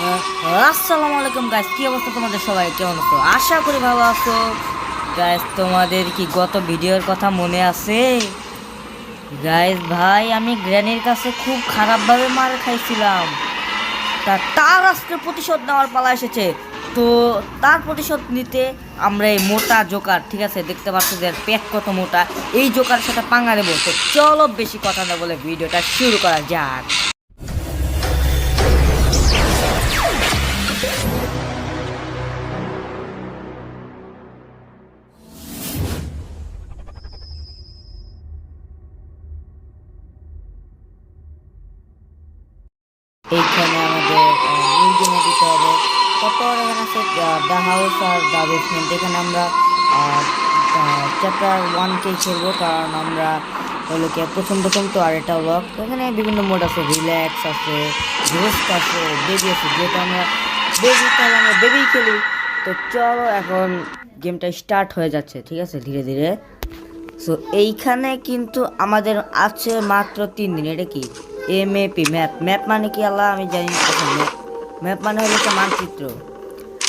আসসালামু আলাইকুম গাইস, কি অবস্থা তোমাদের? সবাই কেমন আছো? আশা করি ভালো আছো গাইস। তোমাদের কি গত ভিডিওর কথা মনে আছে গাইস? ভাই আমি গ্র্যানির কাছে খুব খারাপভাবে মার খাইছিলাম। তার আজকে প্রতিশোধ নেওয়ার পালা এসেছে। তো তার প্রতিশোধ নিতে আমরা এই মোটা জোকার, ঠিক আছে, দেখতে পাচ্ছ যে পেট কত মোটা, এই জোকার সাথে পাঙ্গা নেবো। তো চলো বেশি কথা না বলে ভিডিওটা শুরু করা যাক। এইখানে আমাদের মিউজিয়ামে দিতে হবে। তারপর এখানে আছে the house are the basement. এখানে আমরা চ্যাপ্টার 1কে খেলবো, কারণ আমরা হলো কি প্রথম তো। আর এটা হলো এখানে বিভিন্ন মোড আছে, রিল্যাক্স আছে, রেস্ট আছে, বেবি আছে। যেহেতু আমরা বেবি, তাহলে আমরা বেবি খেলি। তো চলো এখন গেমটা স্টার্ট হয়ে যাচ্ছে, ঠিক আছে, ধীরে ধীরে। সো এইখানে কিন্তু আমাদের আছে মাত্র 3 দিন। এটা কি এমএপি ম্যাপ? ম্যাপ মানে কি আল্লাহ আমি জানি না। ম্যাপ মানে হলো একটা মানচিত্র।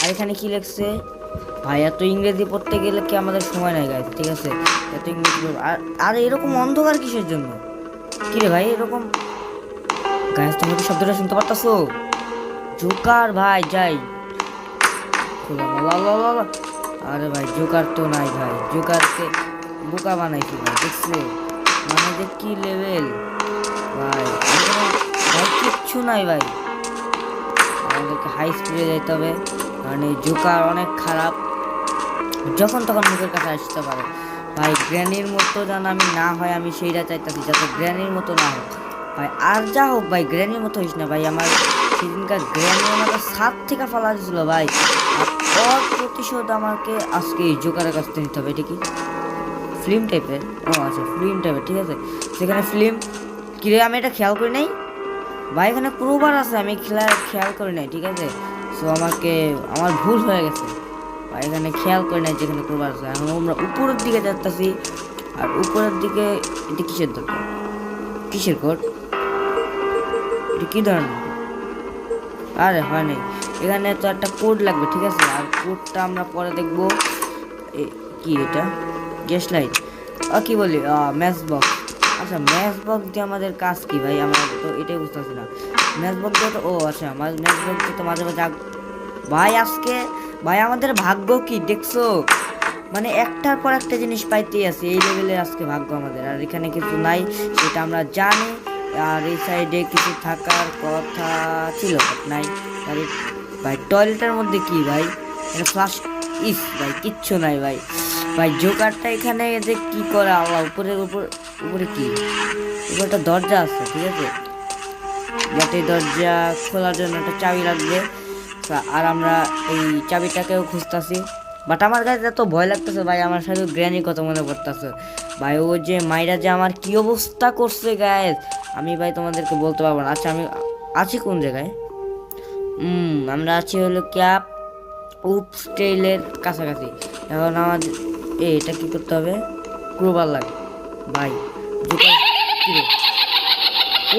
আর এখানে কি লিখছে ভাই? এত ইংরেজি পড়তে গেলে কি আমাদের সময় নাই গাইজ, ঠিক আছে? এত ইংরেজি আর এরকম অন্ধকার কিসের জন্য? কি রে ভাই এরকম? গাইজ তুমি কি শব্দটা শুনতে পারতাছো? জোকার ভাই যাই। আরে ভাই জোকার তো নাই ভাই, জোকারকে বোকা বানাইছি ভাই, দেখছে মানে যে কি লেভেল ভাই। ভাই কিচ্ছু নাই ভাই, আমাদেরকে হাই স্পিডে যেতে হবে, কারণ এই জোকার অনেক খারাপ, যখন তখন মুখের কাছে আসতে পারে ভাই। গ্র্যানির মতো যেন আমি না হয়, আমি সেইটা চাইতেছি, যাতে গ্র্যানির মতো না হোক ভাই। আর যা হোক ভাই, গ্র্যানির মতো হইস না ভাই। আমার সেদিনকার গ্র্যানি আমাকে ছাদ থেকে ফালা দিয়েছিল ভাই। আর ওর প্রতিশোধ আমাকে আজকে এই জোকারের কাছ থেকে নিতে হবে। এটা কি ফিল্ম টাইপের? ও আচ্ছা, ফিল্ম টাইপের, ঠিক আছে। সেখানে ফিল্ম কিরে, আমি এটা খেয়াল করি নাই ভাই। এখানে ক্রোবার আছে, আমি খেয়াল করি নাই, ঠিক আছে। সো আমার ভুল হয়ে গেছে ভাই, এখানে খেয়াল করি নাই যেখানে ক্রোবার আছে। এখন আমরা উপরের দিকে যাচ্ছি, আর উপরের দিকে এটা কিসের দরকার? কিসের কোড? এটা কি ধরনের? আরে হয় নাই, এখানে তো একটা কোড লাগবে, ঠিক আছে। আর কোডটা আমরা পরে দেখবো। কি এটা? গ্যাস লাইট, কি বলি, ম্যাচ বক্স। আচ্ছা, ম্যাচ বক্স দিয়ে আমাদের কাজ কি ভাই? আমরা তো এটাই বুঝতেছি না। ম্যাচ বক্স দিয়ে তো, ও আচ্ছা, ম্যাচ বক্স দিয়ে তো মাঝে মাঝে ভাই আজকে ভাই আমাদের ভাগ্য কি দেখছো? মানে একটার পর একটা জিনিস পাইতেই আছে, এই লেভেলের আজকে ভাগ্য আমাদের। আর এখানে কিছু নাই সেটা আমরা জানি। আর এই সাইডে কিছু থাকার কথা ছিল, নাই। আর ভাই টয়লেটের মধ্যে কি ভাই? ফ্লাশ ইস ভাই, কিচ্ছু নাই ভাই। ভাই জোকারটা এখানে যে কি করে আল্লাহ? উপরে কি? উপরে একটা দরজা আছে, ঠিক আছে, বাট এই দরজা খোলার জন্য একটা চাবি লাগবে। আর আমরা এই চাবিটাকেও খুঁজতেছি, বাট আমার কাছে এত ভয় লাগতেছে ভাই। আমার সাথে গ্র্যানির কথা মনে পড়তেছে ভাই। ও যে মাইরা যে আমার কি অবস্থা করছে গায়ে, আমি ভাই তোমাদেরকে বলতে পারবো না। আচ্ছা আমি আছি কোন জায়গায়? আমরা আছি হলো ক্যাপ উপস্টেইলের কাছাকাছি। এখন আমাদের এটা কি করতে হবে? ক্রোবার লাগে ভাই।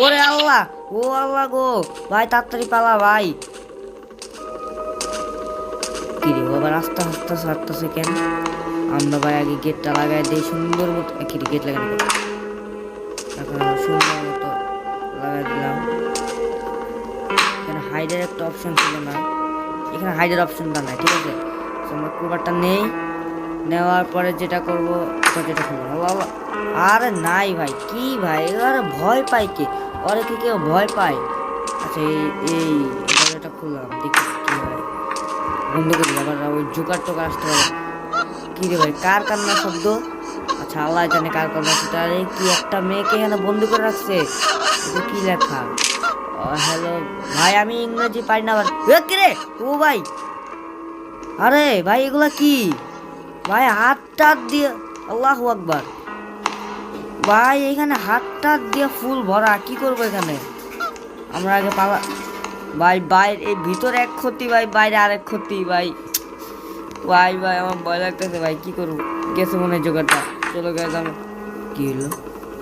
ওরে আল্লাহ, ও আল্লাহ গো ভাই, তাড়াতাড়ি পালা ভাই। কিরে আবার আস্তে আস্তে ছাড়তেছে কেন? আমরা ভাই আগে গেটটা লাগাই দিই সুন্দর মতো। কিরে গেট লাগানো, এখন সুন্দর মতো লাগাই দিলাম। এখানে হাইডের একটা অপশন ছিল না, এখানে হাইডের অপশনটা নাই, ঠিক আছে। আমরা ক্রোবারটা নেই, নেওয়ার পরে যেটা করবো যেটা খুলবো। আরে নাই ভাই, কি ভাই আরে ভয় পাই কে? ওরে কি কেউ ভয় পায়? আচ্ছা এই দরজাটা খুললাম, দেখি কি হয়। বন্ধ করি, আবার ওই জোকার টোকার আসতে পারে। কি রে ভাই, কার কান্না শব্দ? আচ্ছা আল্লাহ জানে কার কান্না সেটা। আরে কি একটা মেয়েকে এখানে বন্দি করে রাখছে, এটা কি লেখা? হ্যালো ভাই, আমি ইংরেজি পারি না আবার। কি রে ও ভাই? আরে ভাই এগুলা কি ভাই? হাত টাত দিয়ে, আল্লাহু আকবার ভাই, এখানে হাত টাত দিয়ে ফুল ভরা, কি করবো এখানে? আমরা আগে পালা ভাই। বাইরে এই ভিতরে এক ক্ষতি ভাই, বাইরে আরেক ক্ষতি ভাই। ভাই ভাই আমার ভয় লাগতেছে ভাই, কি করবো? গেছে মনে হয় জোগাড়টা, চলো গেছে। আমি কি হলো?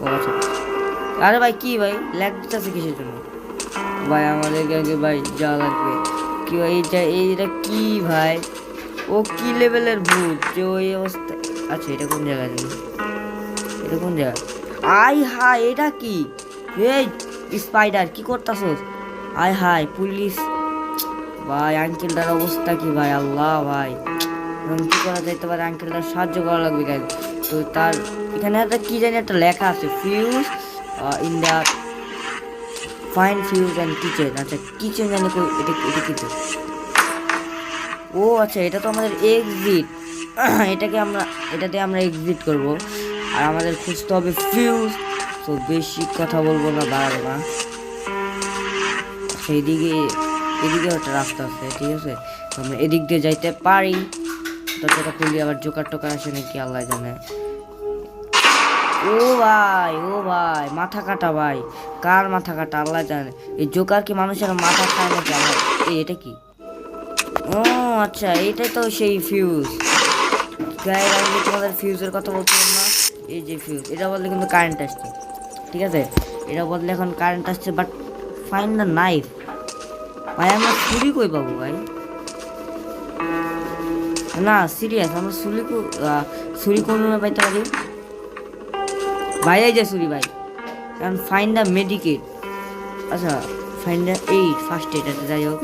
ও আচ্ছা, আরে ভাই কি ভাই ল্যাগ দিতেছে কিসের জন্য ভাই? আমাদেরকে আগে ভাই যাওয়া লাগবে। কি ভাই এইটা কি ভাই? ও কি লেভেলের ভূত যে ওই অবস্থা? আচ্ছা এটা কোন জায়গা জানি? এটা কোন জায়গা? আই হাই, এটা কি? এই স্পাইডার কি করতাছস? আয় হাই পুলিশ ভাই, আঙ্কেলটার অবস্থা কি ভাই? আল্লাহ ভাই, এখন কি করা যাইতে পারে? আঙ্কেলটার সাহায্য করা লাগবে গাইজ। তো তার এখানে একটা কি জানি একটা লেখা আছে, fuse in the fine fuse and kitchen. আচ্ছা কিচেন জানি এটা এটা কিচেন। ও আচ্ছা, এটা তো আমাদের এক্সিট। এটাতে আমরা এক্সিট করব। আর আমাদের খুঁজতে হবে ফিউজ। তো বেশি কথা বলবো না, বাড়াবো না। আচ্ছা এদিকে একটা রাস্তা আছে, ঠিক আছে, তো আমরা এদিক দিয়ে যাইতে পারি। দরজাটা খুলি, আবার জোকার টোকার আসে নাকি আল্লাহ জানে। ও ভাই মাথা কাটা ভাই, কার মাথা কাটা আল্লাহ জানে। এই জোকার কি মানুষের মাথা খায় নাকি আল্লাহ? এটা কি? ও আচ্ছা, এটাই তো সেই ফিউজ। গায়ে আমি তোমাদের ফিউজের কথা বলছিলাম না? এই যে ফিউজ, এটা বললে কিন্তু কারেন্ট আসছে, ঠিক আছে, এটা বদলে এখন কারেন্ট আসছে। But fine the knife. ভাই আমরা ছুরি কই পাবো ভাই? না সিরিয়াস, আমরা ছুরি কোন রুমে পাইতে পারি ভাই? এই যে ছুরি ভাই। কারণ ফাইন দ্য মেডিকেট। আচ্ছা fine the aid, first aid. আচ্ছা যাই হোক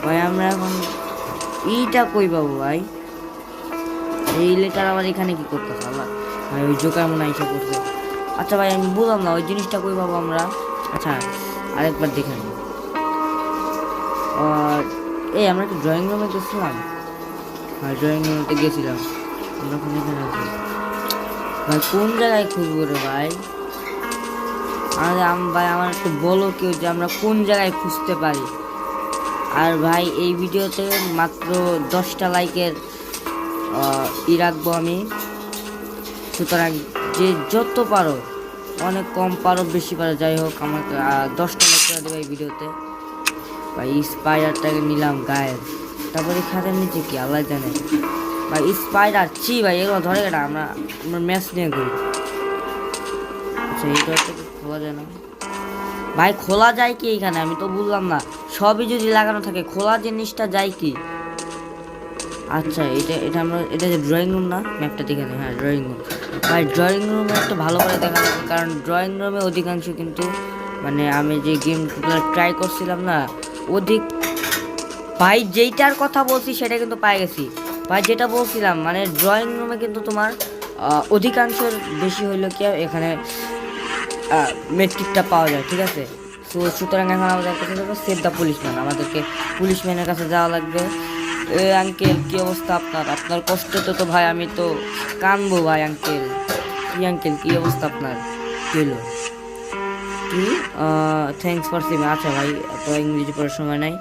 ভাই, আমরা এখন এইটা কই পাবো ভাই? এই লেটার আবার এখানে কি করতেছে আল্লাহ ভাই? ওই জোকার মনে আইসা করছে। আচ্ছা ভাই আমি বুঝলাম না ওই জিনিসটা কই পাবো আমরা? আচ্ছা আরেকবার দেখে নিই। আর এই আমরা কি ড্রয়িং রুমে গেছিলাম? হ্যাঁ ড্রয়িং রুমে গেছিলাম আমরা। কোন এখানে আছি ভাই? কোন জায়গায় খুঁজবো রে ভাই? ভাই আমার একটু বলো কেউ যে আমরা কোন জায়গায় খুঁজতে পারি। আর ভাই এই ভিডিওতে মাত্র 10টা লাইকের রাখবো আমি। সুতরাং যে যত পারো, অনেক কম পারো বেশি পারো, যাই হোক আমাকে 10টা লাইক করে দেবে এই ভিডিওতে। ভাই স্পাইডারটাকে নিলাম গায়েব। তারপরে খাতার নিচে কি আল্লাহ জানে ভাই? স্পাইডার ছি ভাই, এগুলো ধরে এটা আমরা ম্যাচ নিয়ে করি। আচ্ছা এইটা খোলা যায় না ভাই? খোলা যায় কি এখানে? আমি তো বুঝলাম না, সবই যদি লাগানো থাকে খোলা জিনিসটা যায় কি? আচ্ছা এটা আমরা এটা যে ড্রয়িং রুম না? ম্যাপটা দেখে নেই। হ্যাঁ ড্রয়িং রুম ভাই। ড্রয়িং রুমে একটু ভালো করে দেখা লাগবে, কারণ ড্রয়িং রুমে অধিকাংশ কিন্তু মানে আমি যে গেমগুলো ট্রাই করছিলাম না, ভাই যেইটার কথা বলছি সেটা কিন্তু পাই গেছি ভাই। যেটা বলছিলাম মানে ড্রয়িং রুমে কিন্তু তোমার অধিকাংশের বেশি হইলো কি এখানে মেট্রিকটা পাওয়া যায়, ঠিক আছে। তো সুতরাং এখন আমাদের কাছে সেভ দ্য পুলিশম্যান, আমাদেরকে পুলিশম্যানের কাছে যাওয়া লাগবে। এ আঙ্কেল কি অবস্থা আপনার কষ্ট তো ভাই আমি তো কানবো ভাই। আঙ্কেল কি অবস্থা আপনার? কি হলো কি? থ্যাংকস ফর সিম। আচ্ছা ভাই এত ইংরেজি পড়ার সময় নাই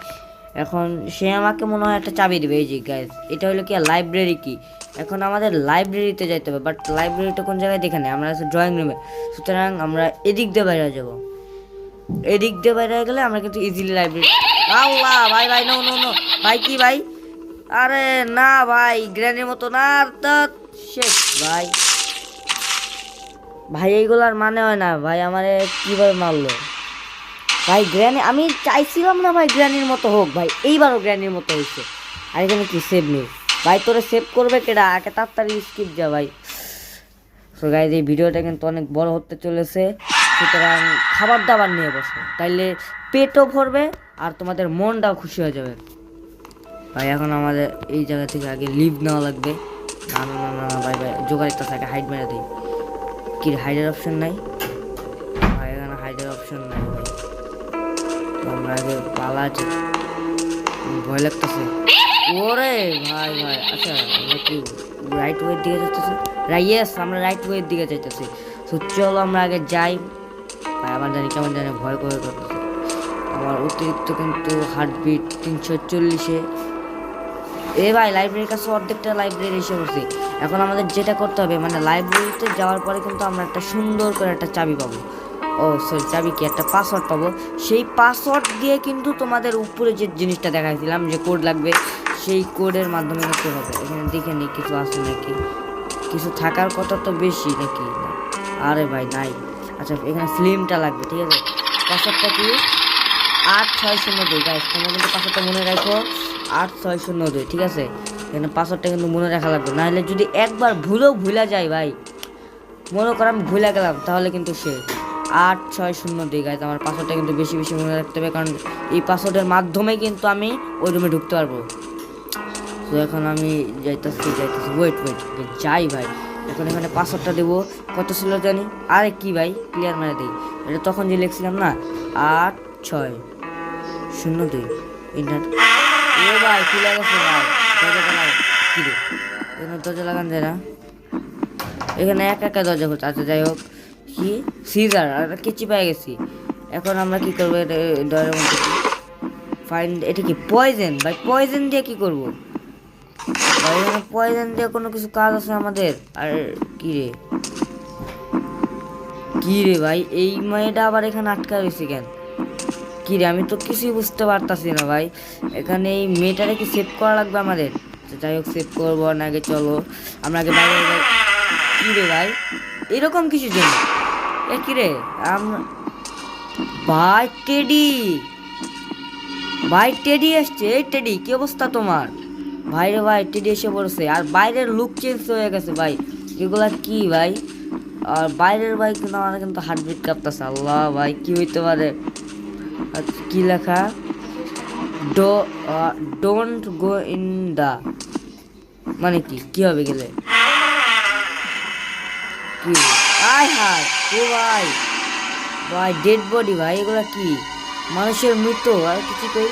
এখন। সে আমাকে মনে হয় একটা চাবি দেবে। এই যে গাইজ, এটা হলো কি লাইব্রেরি কি। এখন আমাদের লাইব্রেরিতে যাইতে হবে, বাট লাইব্রেরিটা কোন জায়গায় দেখে নেই, আমরা আছি ড্রয়িং রুমে। সুতরাং আমরা এদিক দিয়ে বাইরে যাবো। এদিক দিয়ে বাইরে গেলে আমরা কিন্তু ইজিলি লাইব্রেরি। আল্লাহ ভাই ভাই নো নো নো ভাই, কি ভাই? আরে না ভাই, গ্র্যানির মতো না। শেষ ভাই। ভাই এইগুলার মানে হয় না ভাই, আমারে কিভাবে মারলো ভাই? গ্র্যানি আমি চাইছিলাম না ভাই গ্র্যানির মতো হোক ভাই, এইবারও গ্র্যানির মতো হয়েছে। আর এখানে কি সেভ নেই ভাই? তোরে সেভ করবে কেডা? আগে তাড়াতাড়ি স্কিপ যা ভাই। সো গাইজ এই ভিডিওটা কিন্তু অনেক বড় হতে চলেছে, সুতরাং খাবার দাবার নিয়ে বসো, তাইলে পেটও ভরবে আর তোমাদের মনটাও খুশি হয়ে যাবে ভাই। এখন আমাদের এই জায়গা থেকে আগে লিভ নেওয়া লাগবে। না না না না ভাই জোগাড় একটা থাকে, হাইড মেরে দিই। কি হাইডের অপশন নাই ভাই? এখানে হাইডের অপশন নাই ভাই। তো আমরা আগে পালাচ্ছি, ভয় লাগতেছে। ওরে ভাই আচ্ছা আমরা কি রাইট ওয়ের দিকে যাইতেছি? ইয়েস আমরা রাইট ওয়ের দিকে যাইতেছি। তো চলো আমরা আগে যাই ভাই। আমার কেমন জানি ভয় করে করতেছে। আমার অতিরিক্ত কিন্তু হার্টবিট 340-এ। এ ভাই লাইব্রেরির কাছে অর্ধেকটা লাইব্রেরি এসে পড়ছি। এখন আমাদের যেটা করতে হবে মানে লাইব্রেরিতে যাওয়ার পরে কিন্তু আমরা একটা সুন্দর করে একটা চাবি পাবো। ও সরি চাবি কি, একটা পাসওয়ার্ড পাবো। সেই পাসওয়ার্ড দিয়ে কিন্তু তোমাদের উপরে যে জিনিসটা দেখাইছিলাম যে কোড লাগবে, সেই কোডের মাধ্যমে করতে হবে। এখানে দেখে নিই কিছু আছে নাকি, কিছু থাকার কথা তো বেশি নাকি? আরে ভাই নাই। আচ্ছা এখানে ফিল্মটা লাগবে, ঠিক আছে। পাসওয়ার্ডটা কি? 8602 গাইস, তোমরা কিন্তু পাসওয়ার্ডটা মনে রাখো, 8602, ঠিক আছে? এখানে পাসওয়ার্ডটা কিন্তু মনে রাখা লাগবে, নাহলে যদি একবার ভুলা যায় ভাই, মনে করো আমি ভুলে গেলাম, তাহলে কিন্তু শেষ। 8602 গাইস, আমার পাসওয়ার্ডটা কিন্তু বেশি বেশি মনে রাখতে হবে, কারণ এই পাসওয়ার্ডের মাধ্যমে কিন্তু আমি ওই রুমে ঢুকতে পারবো। তো এখন আমি যাইতেছি, ওয়েট যাই ভাই। এখন এখানে পাসওয়ার্ডটা দেবো, কত ছিল জানি, আরে কি ভাই, ক্লিয়ার মেরে দিই, এটা তখন যে লিখছিলাম না, 8602 ইন্টারনেট। এ ভাই কি লাগাচ্ছে ভাই, দরজা লাগান কি রে, এখানে দরজা লাগান যায় না, এখানে একা দরজা খুলছে। আচ্ছা যাই হোক, কি সিজার আর কেচি পেয়ে গেছি। এখন আমরা কি করবো, এটা দরজার মধ্যে ফাইন্ড, এটা কি পয়জেন ভাই, পয়জেন দিয়ে কি করবো ভাই, এখানে পয়জেন দিয়ে কোনো কিছু কাজ আছে আমাদের? আর কি রে ভাই, এই মেয়েটা আবার এখানে আটকা রয়েছে কেন, কি রে, আমি তো কিছুই বুঝতে পারতাছি না ভাই। এখানে এই মেয়েটারে কি সেভ করা লাগবে আমাদের? যাই হোক, সেভ করবো না, আগে চলো আমরা আগে বাইরে যাই। কি রে ভাই, এরকম কিছু জন্য কি রে, ভাই টেডি এসছে। এই টেডি, কি অবস্থা তোমার? ভাই রে ভাই, টেডি এসে পড়ছে, আর বাইরের লুক চেঞ্জ হয়ে গেছে ভাই, এগুলা কি ভাই? আর বাইরের ভাই কিন্তু আমার কিন্তু হার্টবিট কাঁপতেছে, আল্লাহ ভাই কি হইতে পারে? কি লেখা, ডোন্ট গো ইন দা, মানে কি হবে গেলে, কি আয় হায়, ও ভাই ডেড বডি ভাই, এগুলা কি মানুষের মৃত্যু? আর কিছুতেই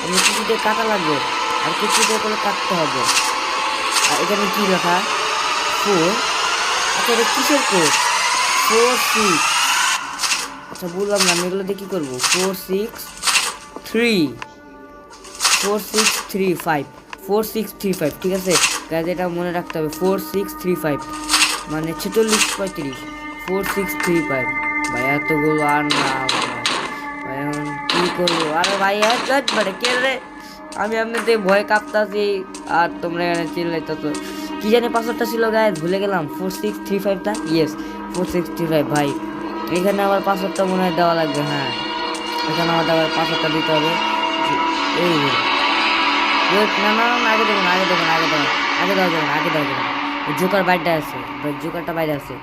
আমি কিছুতে কাটা লাগবে, আর কিছুতে করে কাটতে হবে। আর এখানে কি লেখা, 4, আচ্ছা এটা কিসের কোড, 4 6, আচ্ছা বললাম না আমি এগুলো দিয়ে কী করবো, 4 6 3 4 6 3 5 4 6 3 5, ঠিক আছে গাইজ, এটা মনে রাখতে হবে, 4 6 3 5 মানে 46 35, 4 6 3 5। ভাই এতগুলো আর না ভাই, এখন কী করবো? আরে ভাই মানে কে রে, আমি আপনাদের ভয় কাঁপতাছি আর তোমরা এখানে চিল্লাইতেছো। কি জানি পাসওয়ার্ডটা ছিল গাইজ, ভুলে গেলাম, 4635টা, ইয়েস 4635। ভাই এখানে আবার পাসওয়ার্ডটা মনে হয় দেওয়া লাগবে, হ্যাঁ এখানে আমাদের আবার পাসওয়ার্ডটা দিতে হবে। এই না আগে দেবেন, আগে দেওয়া যাবে না, জোকার বাইরটা আছে ভাই, জোকারটা বাইরে আছে,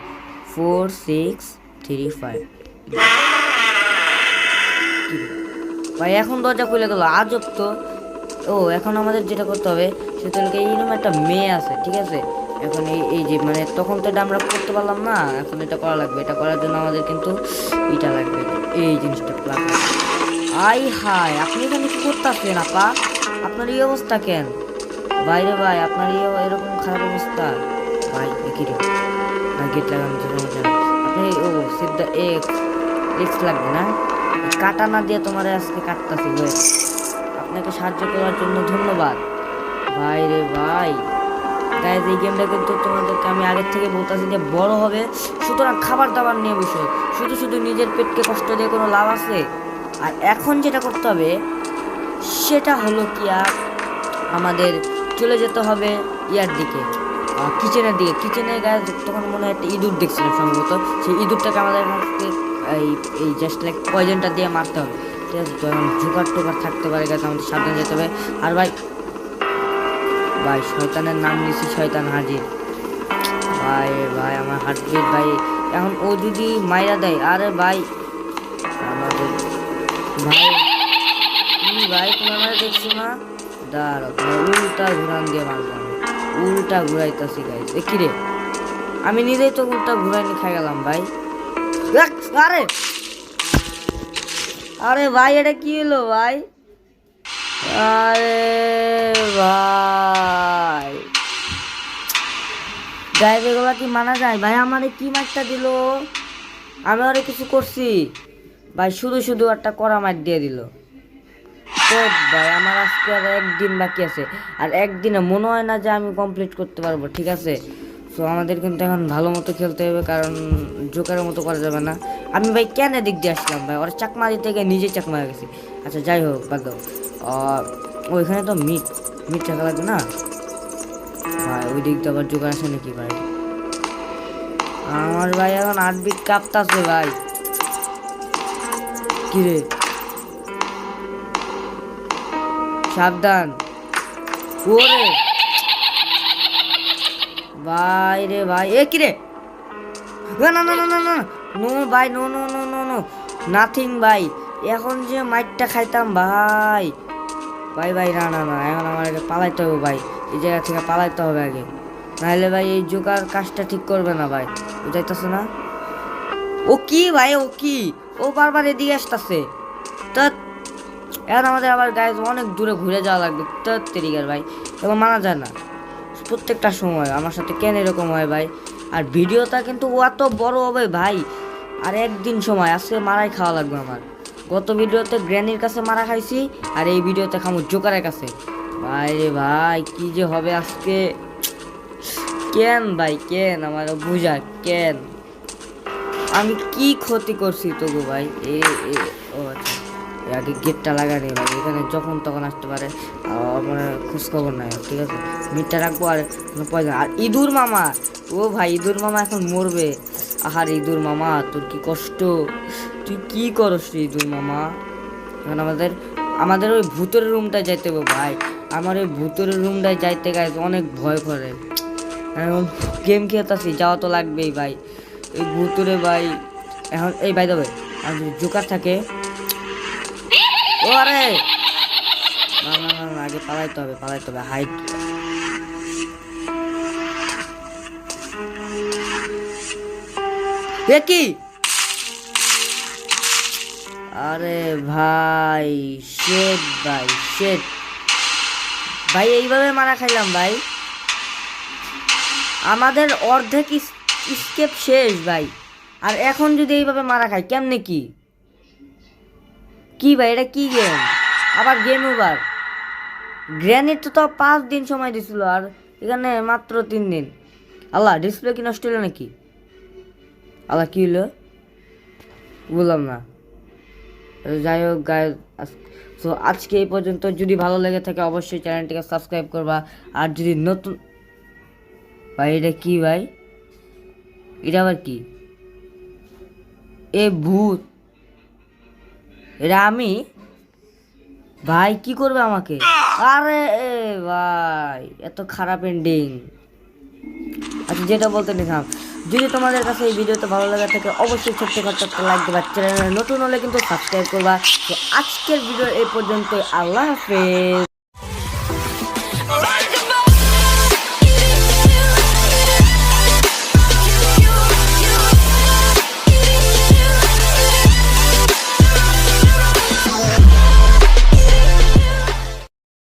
4635। ভাই এখন দরজা খুলে গেল, আজব তো। ও এখন আমাদের যেটা করতে হবে সেটা হলো, এই রুমে একটা মেয়ে আছে, ঠিক আছে? এখন এই যে মানে তখন তো এটা আমরা করতে পারলাম না, এখন এটা করা লাগবে। এটা করার জন্য আমাদের কিন্তু এটা লাগবে, এই জিনিসটা লাগবে। আই হাই, আপনি এখানে কি করতেছেন আপা? আপনার এই অবস্থা কেন বাইরে ভাই, আপনার এরকম খারাপ অবস্থা ভাই? কি রে ভাই, গেট লাগানো আপনি, ও সেভ দ্য এক্স লাগবে না, কাটা না দিয়ে তোমার আজকে কাটতেছি। আপনাকে সাহায্য করার জন্য ধন্যবাদ ভাই রে ভাই। গাইজ এই গেমটা কিন্তু তোমাদেরকে আমি আগের থেকে বলতেছি যে বড় হবে, সুতরাং খাবার দাবার নিয়ে বিষয়, শুধু নিজের পেটকে কষ্ট দিয়ে কোনো লাভ আছে? আর এখন যেটা করতে হবে সেটা হলো কি, আর আমাদের চলে যেতে হবে ইয়ার দিকে, কিচেনের দিকে। কিচেনে গায়ে তখন মনে হয় একটা ইঁদুর দেখছিলাম সম্ভবত, সেই ইঁদুরটাকে আমাদের এই জাস্ট লাইক পয়জনটা দিয়ে মারতে হবে, ঠিক আছে? তো এখন টোকার থাকতে পারে গাছ, আমাদের সাবধানে যেতে হবে। আর ভাই শয়তানের নাম নিচ্ছি, শয়তান হাজির। ভাই আমার হার্টবিট ভাই, এখন ও যদি মাইরা দেয়, আরে ভাই আমাদের ভাই তোমার মানে দেখছো না, দাঁড়াও উল্টা ঘুরান দিয়ে মারলাম, উল্টা ঘুরাইতেছি গাইস। কি রে, আমি নিজেই তো উল্টা ঘুরাইনি খাই গেলাম ভাই। আরে ভাই এটা কি হলো ভাই? আরে ভাই গাইস এগুলা কি মানা যায় ভাই? আমারে কি মারটা দিল, আমি আরে কিছু করছি ভাই? শুধু একটা কড়া মার দিয়ে দিল। তো ভাই আমার আজকে আর একদিন বাকি আছে, আর একদিনে মনে হয় না যে আমি কমপ্লিট করতে পারবো, ঠিক আছে? তো আমাদের কিন্তু এখন ভালো মতো খেলতে হবে, কারণ জোকারের মতো করা যাবে না। আমি ভাই কেন দিক দিয়ে আসলাম ভাই, ওরা চাকমা দিতে গিয়ে নিজে চাকমা হয়ে গেছি। আচ্ছা যাই হোক বাদ দাও, ওইখানে তো মিট টাকা লাগবে না ভাই, ওই দিক দিয়ে আবার জোকার আসে নাকি ভাই? আমার ভাই এখন 8 বিট কাঁপতাছে ভাই। কি রে সাবধান। ওরে ভাই রে ভাই, এ কি রে? না না না না না না, নো ভাই, no no no no no, nothing ভাই। এখন যে মাইকটা খাইতাম ভাই, ভাই ভাই, না না না, এখন আমার আগে পালাইতে হবে ভাই, এই জায়গা থেকে পালাইতে হবে আগে, নাহলে ভাই এই জোকার কাজটা ঠিক করবে না ভাই, বুঝাইতেছে না? ও কি ভাই, ও কি, ও বারবার এদিকে আসতেছে। তা এখন আমাদের আবার গায়ে অনেক দূরে ঘুরে যাওয়া লাগবে, তেরিগার ভাই, এবং মানা যায় না প্রত্যেকটা সময় আমার সাথে কেন এরকম হয় ভাই। আর ভিডিওটা কিন্তু অত বড় হবে ভাই, আর একদিন সময় আজকে মারাই খাওয়া লাগবে আমার। গত ভিডিওতে গ্র্যানির কাছে মারা খাইছি, আর এই ভিডিওতে খামো জোকারের কাছে। ভাই রে ভাই, কি যে হবে আজকে, কেন ভাই কেন আমার বুঝা, কেন আমি কি ক্ষতি করছি তবু ভাই? ও আচ্ছা, আগে গেটটা লাগানি ভাই, এখানে যখন তখন আসতে পারে, মানে খোঁজখবর নাই, ঠিক আছে? মিটটা রাখবো আর পয়সা। আর ইঁদুর মামা, ও ভাই ইঁদুর মামা এখন মরবে। আহার ইঁদুর মামা, তোর কি কষ্ট, তুই কি করস রে ইঁদুর মামা? এখন আমাদের আমাদের ওই ভূতের রুমটায় যাইতে হবে ভাই, আমার ওই ভূতের রুমটায় যাইতে গাইজ অনেক ভয় করে। এখন গেম খেলতেছি, যাওয়া তো লাগবেই ভাই এই ভূতুরে ভাই। এখন এই ভাই দেবে জোকার থাকে, ও আরে না না না না, আগে পালাইতে হবে, পালাইতে হবে, হাইট। এ কি, আরে ভাই শেট ভাই, শেট ভাই, এইভাবে মারা খাইলাম ভাই, আমাদের অর্ধেক স্কেপ শেষ ভাই। আর এখন যদি এইভাবে মারা খাই কেমনে, কি কি ভাই, এটা কি গেম? আবার গেম ওভার। গ্র্যানির তো 5 দিন সময় দিছিল, আর এখানে মাত্র 3 দিন। আল্লাহ, ডিসপ্লে কি নষ্ট হলো নাকি? আল্লাহ কি হলো বললাম না। যাই হোক গাইস, সো আজকে এই পর্যন্ত। যদি ভালো লেগে থাকে অবশ্যই চ্যানেলটিকে সাবস্ক্রাইব করবা। আর যদি নতুন, ভাই এটা কি ভাই, এটা আবার কি? এ ভূত, এটা আমি ভাই, কি করবে আমাকে? আরে ভাই, এত খারাপ এন্ডিং। আচ্ছা, যেটা বলতে নিলাম, যদি তোমাদের কাছে এই ভিডিওটা ভালো লাগে থাকে অবশ্যই ছোট্ট একটা লাইক দেবা, চ্যানেলে নতুন হলে কিন্তু সাবস্ক্রাইব করবা। তো আজকের ভিডিও এই পর্যন্ত, আল্লাহ হাফেজ।